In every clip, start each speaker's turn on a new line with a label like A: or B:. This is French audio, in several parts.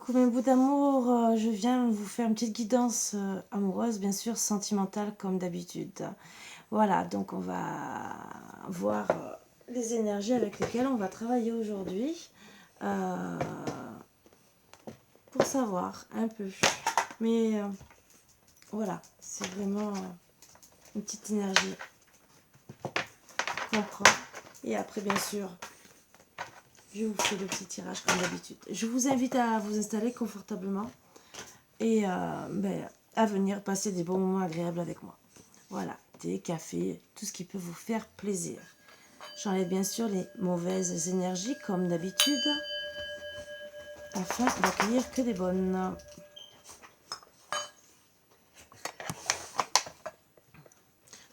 A: Comme un bout d'amour, je viens vous faire une petite guidance amoureuse, bien sûr, sentimentale comme d'habitude. Voilà, donc on va voir les énergies avec lesquelles on va travailler aujourd'hui euh, pour savoir un peu. Mais voilà, c'est vraiment une petite énergie qu'on prend. Et après, bien sûr, je vous fais le petit tirage comme d'habitude. Je vous invite à vous installer confortablement et à venir passer des bons moments agréables avec moi. Voilà, thé, café, tout ce qui peut vous faire plaisir. J'enlève bien sûr les mauvaises énergies comme d'habitude afin d'accueillir que des bonnes.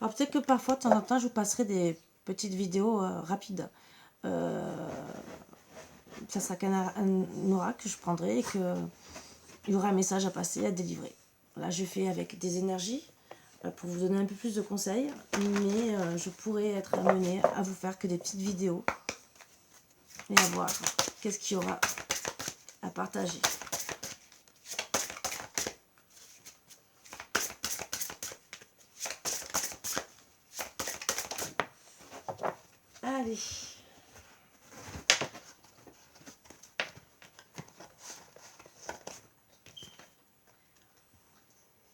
A: Alors peut-être que parfois, de temps en temps, je vous passerai des petites vidéos rapides. Ça sera un aura que je prendrai et que il y aura un message à passer, à délivrer. Là, je fais avec des énergies pour vous donner un peu plus de conseils, mais je pourrais être amenée à vous faire que des petites vidéos et à voir qu'est-ce qu'il y aura à partager. Allez.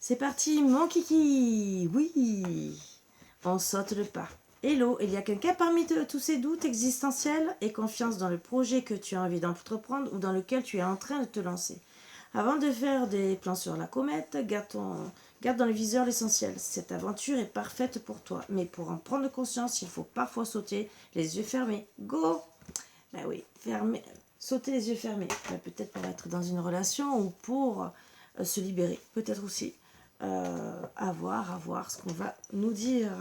A: C'est parti, mon kiki. Oui, on saute le pas. Hello, il y a quelqu'un parmi tous ces doutes existentiels et confiance dans le projet que tu as envie d'entreprendre ou dans lequel tu es en train de te lancer. Avant de faire des plans sur la comète, garde dans le viseur l'essentiel. Cette aventure est parfaite pour toi, mais pour en prendre conscience, il faut parfois sauter les yeux fermés. Go! Ben oui, sauter les yeux fermés. Ben peut-être pour être dans une relation ou pour se libérer, peut-être aussi. À voir ce qu'on va nous dire.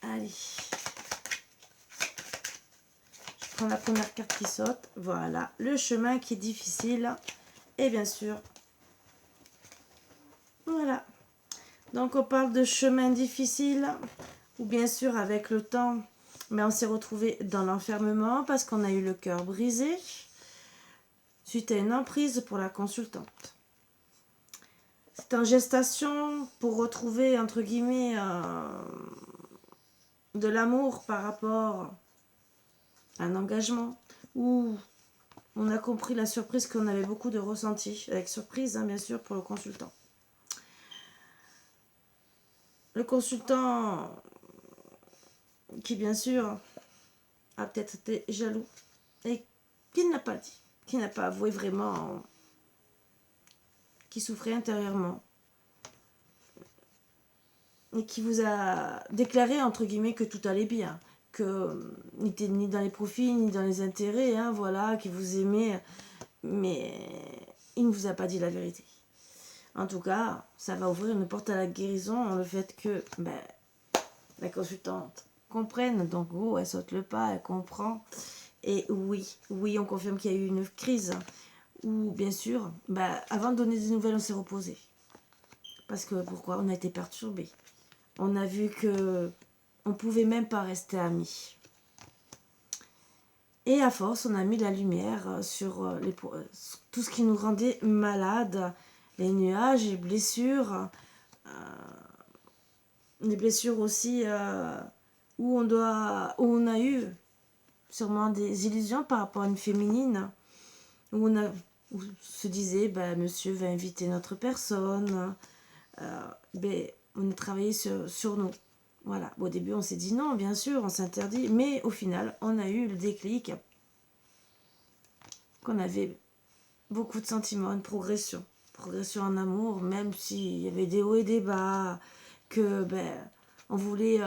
A: Allez. Je prends la première carte qui saute. Voilà. Le chemin qui est difficile. Et bien sûr, voilà. Donc on parle de chemin difficile. Ou bien sûr avec le temps. Mais on s'est retrouvé dans l'enfermement parce qu'on a eu le cœur brisé. Suite à une emprise pour la consultante. C'est en gestation pour retrouver, entre guillemets, de l'amour par rapport à un engagement où on a compris la surprise qu'on avait beaucoup de ressentis, avec surprise hein, bien sûr pour le consultant. Le consultant qui bien sûr a peut-être été jaloux et qui n'a pas dit, qui n'a pas avoué vraiment, qui souffrait intérieurement et qui vous a déclaré entre guillemets que tout allait bien, que n'était ni dans les profits ni dans les intérêts, hein, voilà, qui vous aimait, mais il ne vous a pas dit la vérité. En tout cas, ça va ouvrir une porte à la guérison, le fait que la consultante comprenne, donc elle saute le pas, elle comprend, et oui, on confirme qu'il y a eu une crise, où bien sûr, avant de donner des nouvelles, on s'est reposé. Parce que pourquoi? On a été perturbé. On a vu que on pouvait même pas rester amis. Et à force, on a mis la lumière sur tout ce qui nous rendait malades, les nuages, les blessures aussi où on a eu sûrement des illusions par rapport à une féminine, où on se disait, monsieur va inviter notre personne, on a travaillé sur nous. Voilà. Au début, on s'est dit non, bien sûr, on s'interdit, mais au final, on a eu le déclic qu'on avait beaucoup de sentiments, une progression en amour, même s'il y avait des hauts et des bas, que on voulait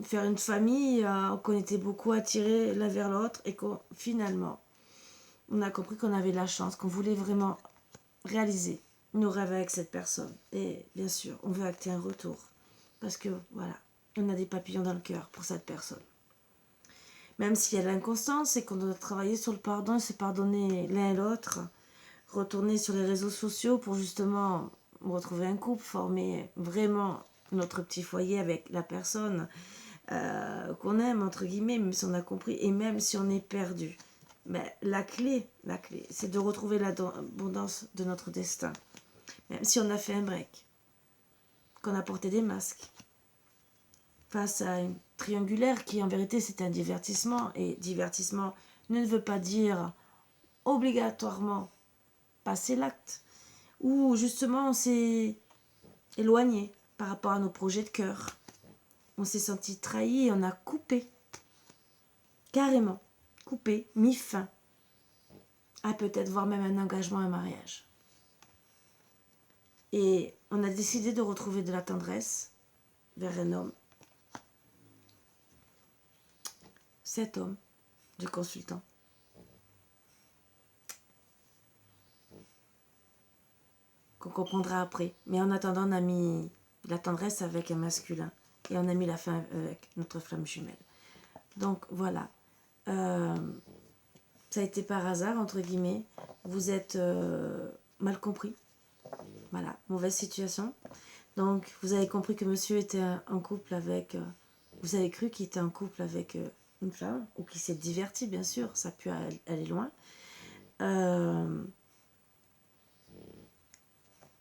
A: faire une famille, qu'on était beaucoup attirés l'un vers l'autre et qu'on finalement on a compris qu'on avait la chance, qu'on voulait vraiment réaliser nos rêves avec cette personne. Et bien sûr, on veut acter un retour parce que voilà, on a des papillons dans le cœur pour cette personne. Même s'il y a l'inconstance et qu'on doit travailler sur le pardon et se pardonner l'un et l'autre, retourner sur les réseaux sociaux pour justement retrouver un couple, former vraiment notre petit foyer avec la personne qu'on aime, entre guillemets, même si on a compris, et même si on est perdu. Mais la clé, c'est de retrouver l'abondance de notre destin. Même si on a fait un break, qu'on a porté des masques, face à une triangulaire qui en vérité c'est un divertissement, et divertissement ne veut pas dire obligatoirement passer l'acte, ou justement on s'est éloigné par rapport à nos projets de cœur, on s'est senti trahi et on a coupé, carrément coupé, mis fin à peut-être voire même un engagement, un mariage. Et on a décidé de retrouver de la tendresse vers un homme. Cet homme, du consultant. Qu'on comprendra après. Mais en attendant, on a mis la tendresse avec un masculin. Et on a mis la fin avec notre flamme jumelle. Donc voilà. Ça a été par hasard, entre guillemets. Vous êtes mal compris. Voilà, mauvaise situation. Donc vous avez compris que monsieur était en couple avec... vous avez cru qu'il était en couple avec une femme. Ou qu'il s'est diverti, bien sûr. Ça a pu aller loin.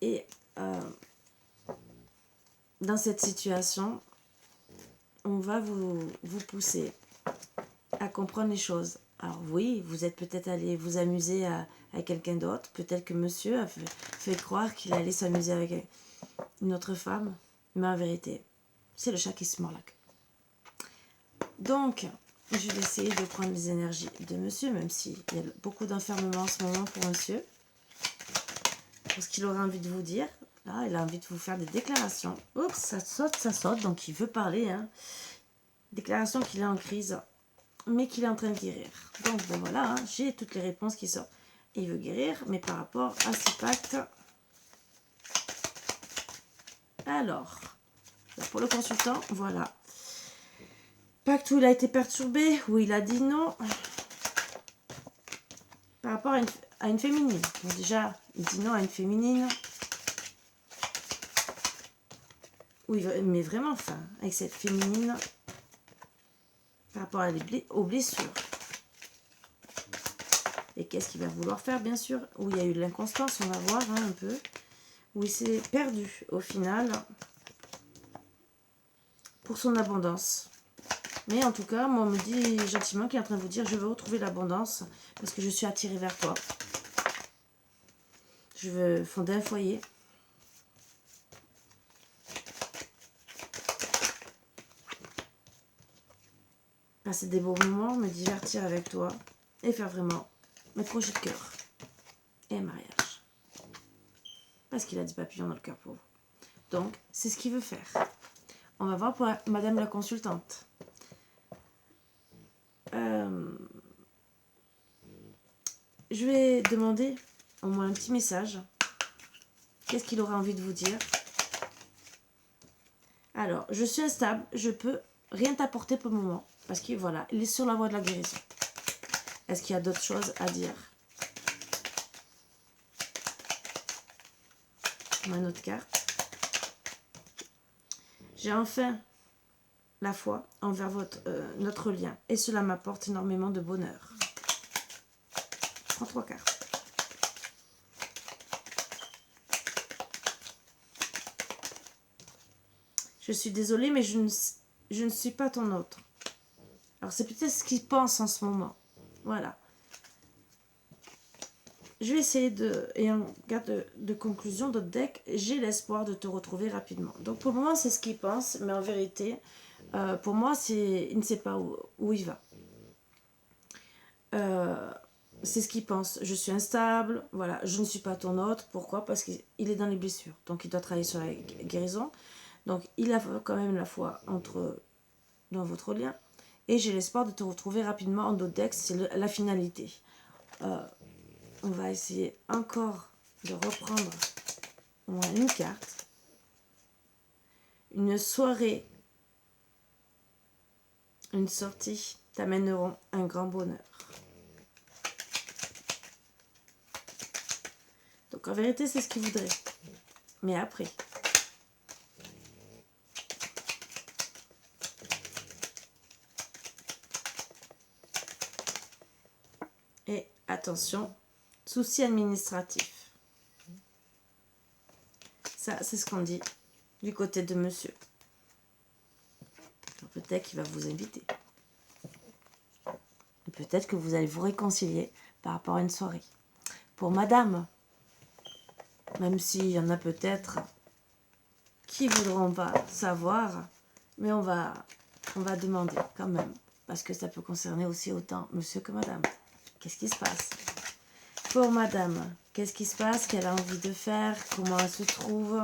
A: Et dans cette situation, on va vous pousser à comprendre les choses. Alors oui, vous êtes peut-être allé vous amuser avec quelqu'un d'autre. Peut-être que monsieur a fait croire qu'il allait s'amuser avec une autre femme. Mais en vérité, c'est le chat qui se mord la queue. Donc, je vais essayer de prendre les énergies de monsieur, même s'il y a beaucoup d'enfermement en ce moment pour monsieur. Pour ce qu'il aurait envie de vous dire. Là, il a envie de vous faire des déclarations. Oups, ça saute, donc il veut parler. Hein. Déclaration qu'il est en crise, mais qu'il est en train de guérir. Donc, ben voilà, hein, j'ai toutes les réponses qui sortent. Il veut guérir, mais par rapport à ce pacte. Alors, pour le consultant, voilà. Pacte où il a été perturbé, où il a dit non. Par rapport à une féminine. Bon, déjà, il dit non à une féminine. Oui, mais vraiment, enfin, avec cette féminine, par rapport aux blessures. Et qu'est-ce qu'il va vouloir faire, bien sûr. Où il y a eu de l'inconstance, on va voir hein, un peu. Où il s'est perdu, au final, pour son abondance. Mais en tout cas, moi, on me dit gentiment qu'il est en train de vous dire, je veux retrouver l'abondance, parce que je suis attirée vers toi. Je veux fonder un foyer. Passer des beaux moments, me divertir avec toi et faire vraiment mes projets de cœur et un mariage. Parce qu'il a des papillons dans le cœur pour vous. Donc, c'est ce qu'il veut faire. On va voir pour madame la consultante. Je vais demander au moins un petit message. Qu'est-ce qu'il aura envie de vous dire? Alors, je suis instable, je peux rien t'apporter pour le moment. Parce que voilà, il est sur la voie de la guérison. Est-ce qu'il y a d'autres choses à dire? Une autre carte. J'ai enfin la foi envers notre lien. Et cela m'apporte énormément de bonheur. Je prends 3 cartes. Je suis désolée, mais je ne suis pas ton autre. Alors, c'est peut-être ce qu'il pense en ce moment. Voilà. Je vais essayer et en cas de conclusion de deck, j'ai l'espoir de te retrouver rapidement. Donc, pour le moment, c'est ce qu'il pense, mais en vérité, pour moi, il ne sait pas où il va. C'est ce qu'il pense. Je suis instable, voilà, je ne suis pas ton autre. Pourquoi? Parce qu'il est dans les blessures. Donc, il doit travailler sur la guérison. Donc, il a quand même la foi dans votre lien. Et j'ai l'espoir de te retrouver rapidement en d'autres decks. C'est la finalité. On va essayer encore de reprendre au moins une carte. Une soirée, une sortie t'amèneront un grand bonheur. Donc en vérité, c'est ce qu'il voudrait. mais après. Et attention, souci administratif. Ça, c'est ce qu'on dit du côté de monsieur. Peut-être qu'il va vous inviter. Peut-être que vous allez vous réconcilier par rapport à une soirée. Pour madame, même s'il y en a peut-être qui ne voudront pas savoir, mais on va demander quand même, parce que ça peut concerner aussi autant monsieur que madame. Qu'est-ce qui se passe? Pour madame, qu'est-ce qui se passe? Qu'elle a envie de faire? Comment elle se trouve?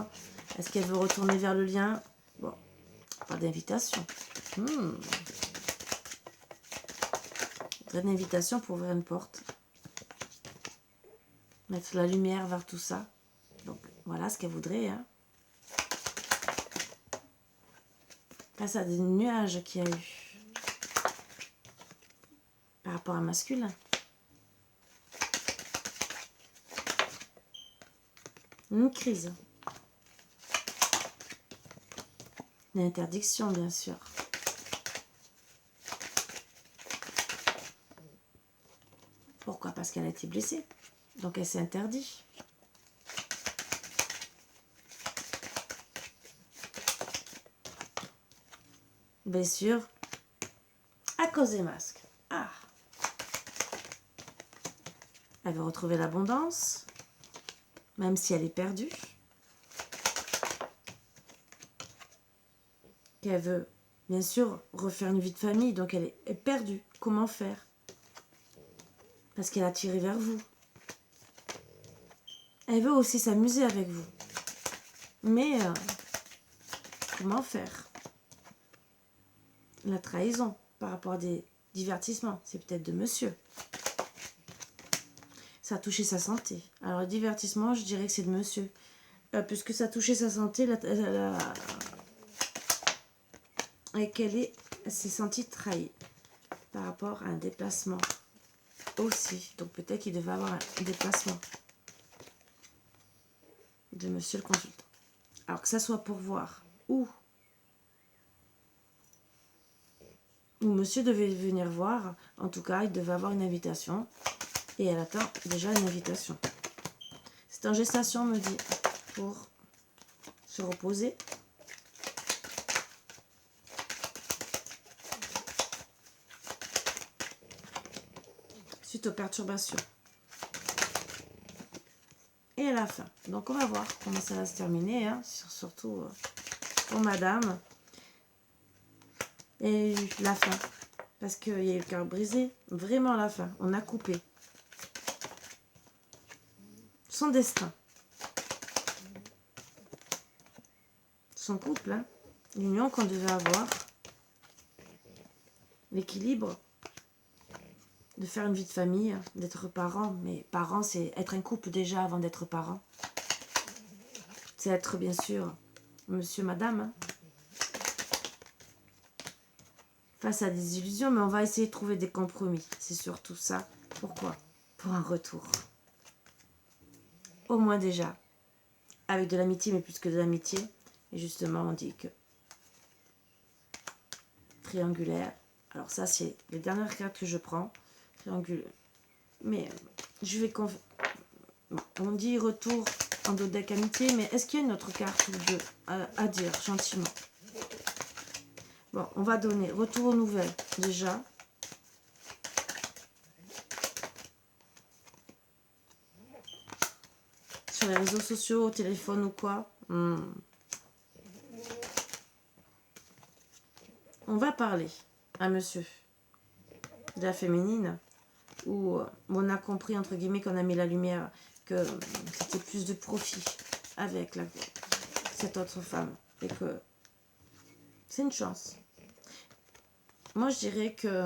A: Est-ce qu'elle veut retourner vers le lien? Bon, pas d'invitation. Une invitation pour ouvrir une porte. Mettre la lumière vers tout ça. Donc, voilà ce qu'elle voudrait. Hein. Face à des nuages qu'il y a eu. Par rapport à masculin. Une crise. Une interdiction, bien sûr. Pourquoi? Parce qu'elle a été blessée. Donc elle s'est interdite. Blessure à cause des masques. Ah. Elle veut retrouver l'abondance, même si elle est perdue. Qu'elle veut, bien sûr, refaire une vie de famille, donc elle est perdue. Comment faire? Parce qu'elle a tiré vers vous. Elle veut aussi s'amuser avec vous. Mais comment faire? La trahison par rapport à des divertissements, c'est peut-être de monsieur. Ça a touché sa santé. Alors le divertissement, je dirais que c'est de monsieur. Puisque ça a touché sa santé, et qu'elle s'est sentie trahie par rapport à un déplacement aussi. Donc peut-être qu'il devait avoir un déplacement de monsieur le consultant. Alors que ça soit pour voir où monsieur devait venir voir, en tout cas il devait avoir une invitation et elle attend déjà une invitation. C'est en gestation, on me dit, pour se reposer. Suite aux perturbations. Et à la fin. Donc on va voir comment ça va se terminer, hein, surtout pour madame. Et la fin. Parce qu'il y a eu le cœur brisé. Vraiment la fin. On a coupé. Son destin. Son couple. Hein, l'union qu'on devait avoir. L'équilibre. De faire une vie de famille. D'être parent. Mais parent, c'est être un couple déjà avant d'être parent. C'est être bien sûr monsieur, madame. Hein. Face à des illusions, mais on va essayer de trouver des compromis. C'est surtout ça. Pourquoi? Pour un retour. Au moins déjà. Avec de l'amitié, mais plus que de l'amitié. Et justement, on dit que triangulaire. Alors ça, c'est les dernières cartes que je prends. Triangulaire. Mais je vais... On dit retour en dodeck amitié, mais est-ce qu'il y a une autre carte ou deux à dire gentiment? Bon, on va donner retour aux nouvelles, déjà. Sur les réseaux sociaux, au téléphone ou quoi. On va parler à monsieur de la féminine, où on a compris, entre guillemets, qu'on a mis la lumière, que c'était plus de profit avec cette autre femme. Et que c'est une chance. Moi, je dirais que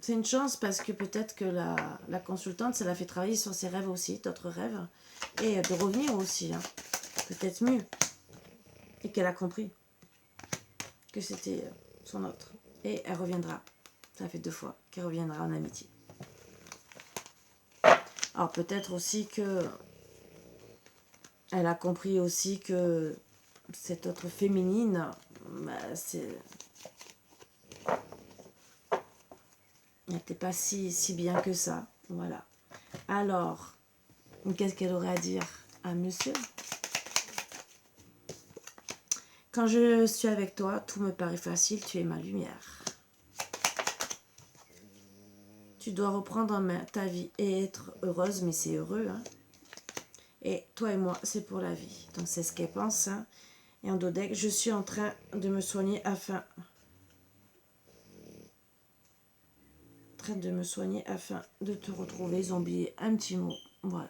A: c'est une chance parce que peut-être que la consultante, ça l'a fait travailler sur ses rêves aussi, d'autres rêves, et de revenir aussi, hein, peut-être mieux. Et qu'elle a compris que c'était son autre. Et elle reviendra. Ça fait 2 fois qu'elle reviendra en amitié. Alors peut-être aussi que Elle a compris aussi que cette autre féminine, c'est... Elle n'était pas si bien que ça. Voilà. Alors, qu'est-ce qu'elle aurait à dire à monsieur? Quand je suis avec toi, tout me paraît facile, tu es ma lumière. Tu dois reprendre en main ta vie et être heureuse, mais c'est heureux. Hein. Et toi et moi, c'est pour la vie. Donc c'est ce qu'elle pense. Hein. Et en dos deck, je suis en train de me soigner afin de te retrouver. Ils ont oublié un petit mot. Voilà.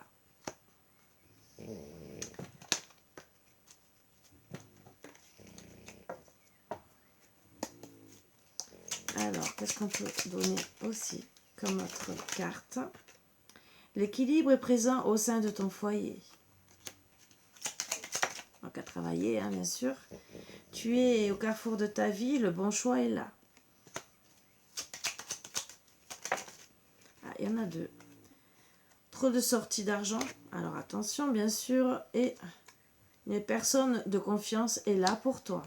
A: Alors, qu'est-ce qu'on peut donner aussi comme autre carte? L'équilibre est présent au sein de ton foyer. Donc à travailler, hein, bien sûr. Tu es au carrefour de ta vie, le bon choix est là. Ah, il y en a deux. Trop de sorties d'argent. Alors attention, bien sûr. Et une personne de confiance est là pour toi.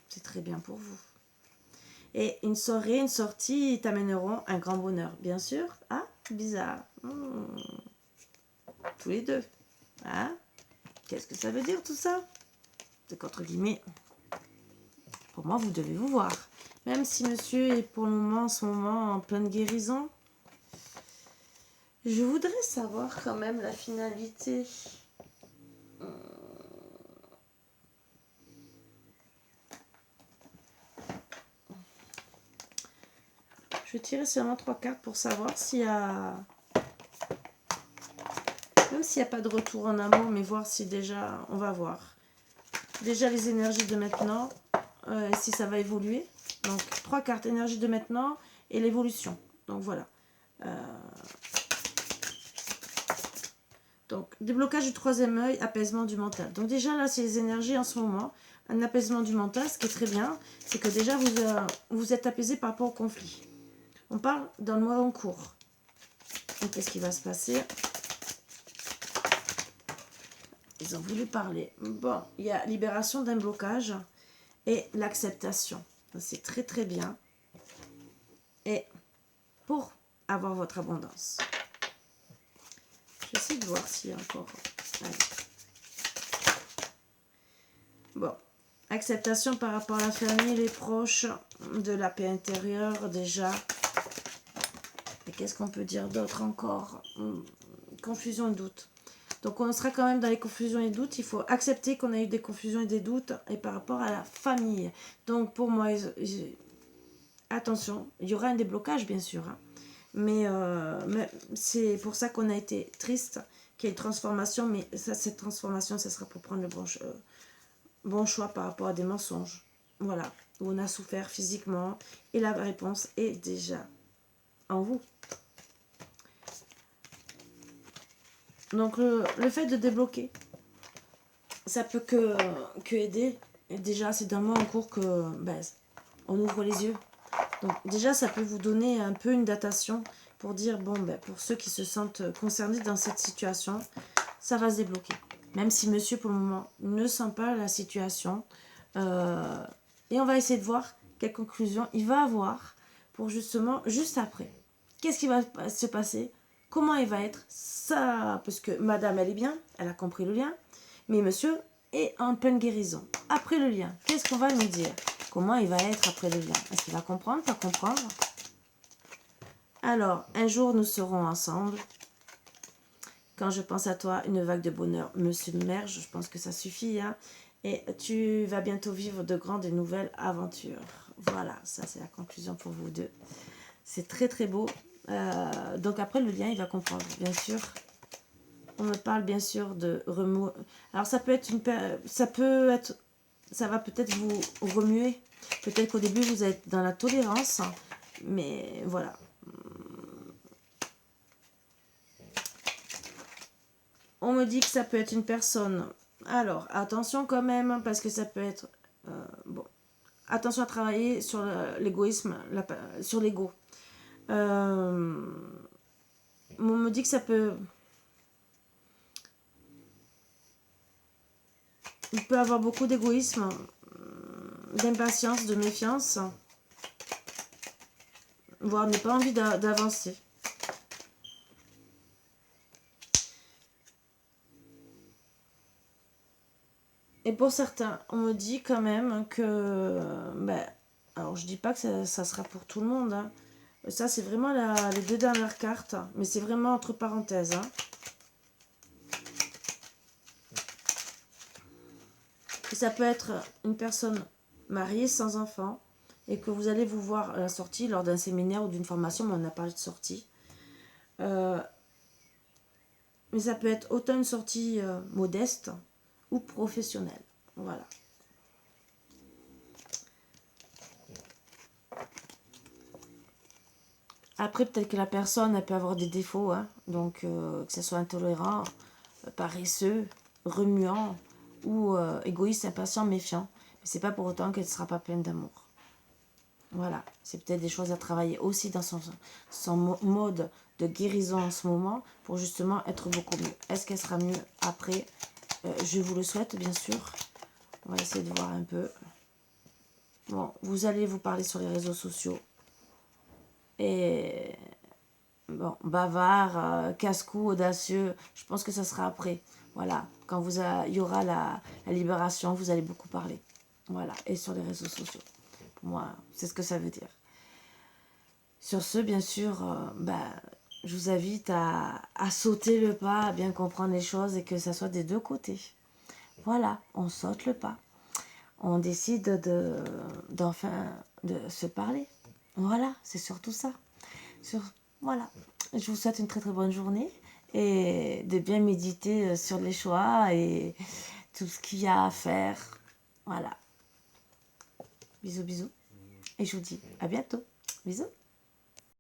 A: C'est très bien pour vous. Et une soirée, une sortie t'amèneront un grand bonheur. Bien sûr. Ah, bizarre. Tous les deux. Hein? Qu'est-ce que ça veut dire tout ça? C'est qu'entre guillemets, pour moi, vous devez vous voir. Même si monsieur est pour le moment, en ce moment, en pleine guérison, je voudrais savoir quand même la finalité. Je vais tirer seulement 3 cartes pour savoir s'il y a... Même s'il n'y a pas de retour en amour, mais voir si déjà... On va voir. Déjà les énergies de maintenant, si ça va évoluer. Donc 3 cartes, énergie de maintenant et l'évolution. Donc voilà. Donc déblocage du troisième œil, apaisement du mental. Donc déjà là, c'est les énergies en ce moment. Un apaisement du mental, ce qui est très bien, c'est que déjà vous êtes apaisé par rapport au conflit. On parle d'un mois en cours. Donc qu'est-ce qui va se passer? Ils ont voulu parler. Bon, il y a libération d'un blocage et l'acceptation. C'est très très bien. Et pour avoir votre abondance. J'essaie de voir s'il y a encore... Allez. Bon. Acceptation par rapport à la famille, les proches, de la paix intérieure déjà. Et qu'est-ce qu'on peut dire d'autre encore? Confusion et doute. Donc on sera quand même dans les confusions et doutes. Il faut accepter qu'on a eu des confusions et des doutes et par rapport à la famille. Donc pour moi, attention, il y aura un déblocage bien sûr. Hein. Mais c'est pour ça qu'on a été triste, qu'il y ait une transformation. Mais ça, cette transformation, ça sera pour prendre le bon choix par rapport à des mensonges. Voilà, où on a souffert physiquement. Et la réponse est déjà en vous. Donc le fait de débloquer, ça peut que aider. Et déjà, c'est d'un mois en cours que on ouvre les yeux. Donc déjà, ça peut vous donner un peu une datation pour dire, bon, pour ceux qui se sentent concernés dans cette situation, ça va se débloquer. Même si monsieur, pour le moment, ne sent pas la situation. Et on va essayer de voir quelle conclusion il va avoir pour justement, juste après. Qu'est-ce qui va se passer? Comment il va être? Ça, parce que madame, elle est bien, elle a compris le lien. Mais monsieur est en pleine guérison. Après le lien, qu'est-ce qu'on va nous dire? Comment il va être après le lien? Est-ce qu'il va comprendre, pas comprendre? Alors, un jour, nous serons ensemble. Quand je pense à toi, une vague de bonheur me submerge. Je pense que ça suffit. Hein. Et tu vas bientôt vivre de grandes et nouvelles aventures. Voilà, ça c'est la conclusion pour vous deux. C'est très très beau. Donc après le lien, il va comprendre, bien sûr. On me parle bien sûr de remous. Alors ça peut être ça va peut-être vous remuer. Peut-être qu'au début vous êtes dans la tolérance, mais voilà. On me dit que ça peut être une personne. Alors attention quand même, parce que ça peut être bon. Attention à travailler sur l'égoïsme, sur l'ego. On me dit que ça peut... il peut avoir beaucoup d'égoïsme, d'impatience, de méfiance, voire n'est pas envie d'avancer. Et pour certains, on me dit quand même que... Ben, alors, je dis pas que ça sera pour tout le monde. Hein. Ça, c'est vraiment les 2 dernières cartes. Mais c'est vraiment entre parenthèses. Hein. Et ça peut être une personne mariée sans enfant et que vous allez vous voir à la sortie lors d'un séminaire ou d'une formation, mais on a parlé de sortie. Mais ça peut être autant une sortie modeste ou professionnelle. Voilà. Après, peut-être que la personne, elle peut avoir des défauts, hein, donc que ce soit intolérant, paresseux, remuant ou égoïste, impatient, méfiant. Mais c'est pas pour autant qu'elle ne sera pas pleine d'amour. Voilà, c'est peut-être des choses à travailler aussi dans son mode de guérison en ce moment pour justement être beaucoup mieux. Est-ce qu'elle sera mieux après? Je vous le souhaite, bien sûr. On va essayer de voir un peu. Bon, vous allez vous parler sur les réseaux sociaux. Et bon, bavard, casse-cou, audacieux, je pense que ça sera après. Voilà, quand il y aura la libération, vous allez beaucoup parler. Voilà, et sur les réseaux sociaux. Pour moi, c'est ce que ça veut dire. Sur ce, bien sûr, je vous invite à sauter le pas, à bien comprendre les choses et que ça soit des 2 côtés. Voilà, on saute le pas. On décide d'enfin de se parler. Voilà, c'est surtout ça. Voilà. Je vous souhaite une très très bonne journée et de bien méditer sur les choix et tout ce qu'il y a à faire. Voilà. Bisous, bisous. Et je vous dis à bientôt. Bisous.